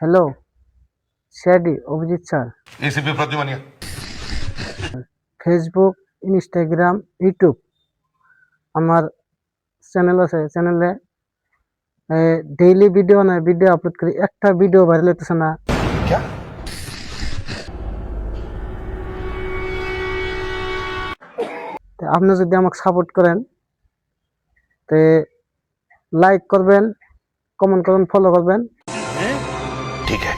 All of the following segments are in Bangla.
Hello, shady Abhijit sir. ACP Pradyuman Facebook, Instagram, YouTube আমার চ্যানেল আছে। চ্যানেলে ডেইলি ভিডিও আপলোড করি। একটা ভিডিও ভাইরাল হইতেছে না। क्या তো আপনি যদি আমাকে সাপোর্ট করেন তো লাইক করবেন, কমেন্ট করবেন, ফলো করবেন। ठीक है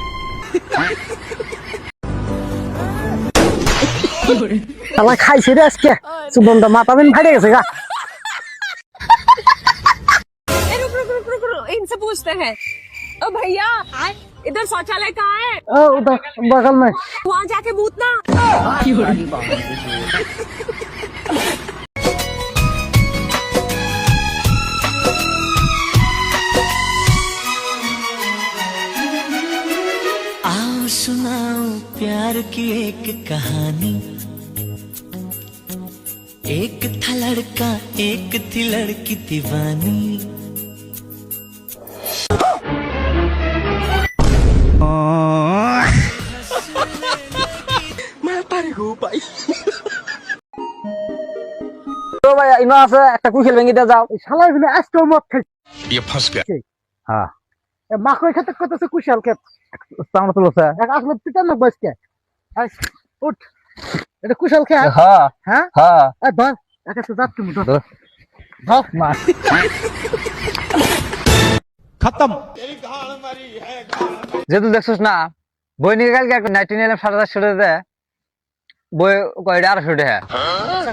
আমার খাইছে রে আজকে সুগন্ধ মাথা দিন ফাটে গেছে গা। रुक रुक रुक रुक रुक इनसे पूछते हैं। ओ भैया इधर शौचालय कहाँ है? ও ওটা বগল में। वहाँ जाके मूतना। आओ सुनाओ प्यार की एक कहानी। एक था लड़का एक थी लड़की दीवानी। তো ভাই ইনো আছে একটা কুইল ভেঙে দিয়ে যাও। শালা এখানে আজকে মত খাই। ये फंस गया হ্যাঁ এ মাখো খেতে কতছে কুশাল খেত সামনে তুলছে এক আসলে পিটা না বসকে। আই উঠ এটা কুশাল খেত। হ্যাঁ হ্যাঁ হ্যাঁ এ ধর একটা তো যাত তুমি ধর ধর মার खत्म। যেহেতু দেখছিস না বই নিয়ে কালকে একটা 19 7,500 দেয় বই কয়টা 800 টাকা।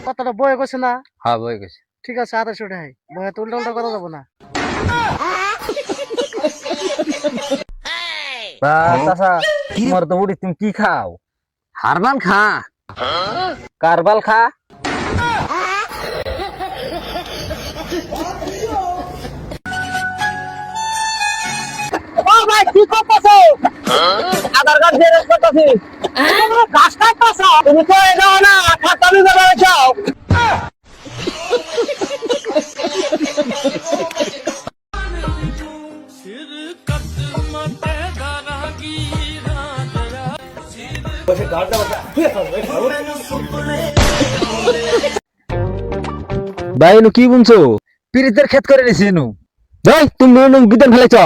কতটা বই কইছে না? হ্যাঁ বই গেছে ঠিক আছে 2800 টাকা বই তো উল্টা উল্টা করা যাব না। চাচা তোমার তো উড়ি তুমি কি খাও? হারবাল খা কারবাল খা। ও ভাই কি করতেছো? আধার কার্ড জেরক্স করতেছি। গাছ কাটতেছো তুমি তো এগাও না খাতা নিয়ে যাও। ভাই এনু কি বুনছো? পিরিতের ক্ষেত করে নিছি এনু। ভাই তুমি এনু বিধান ফেলাইছ।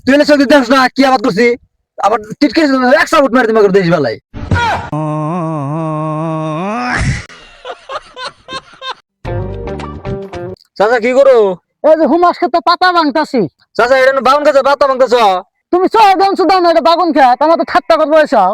তুই এলে সত্যি দেখছ না কি আবাদ করছি? আবার টিটকে 100 ফুট মারি তোমাকে দেশ বেলায়। চাচা কি করো? এই যে হুমাস খেতে পাতা ভাঙতাছি। চাচা এটা বাউন গাছে বাতা ভাঙতেছ। তুমি চল দেন সুদান এটা বাগুন খেত আমার তো ঠাট্টা করবো এসব।